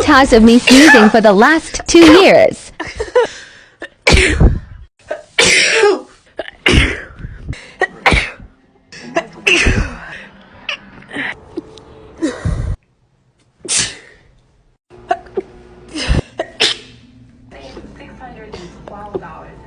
because of me sneezing for the last 2 years. $612.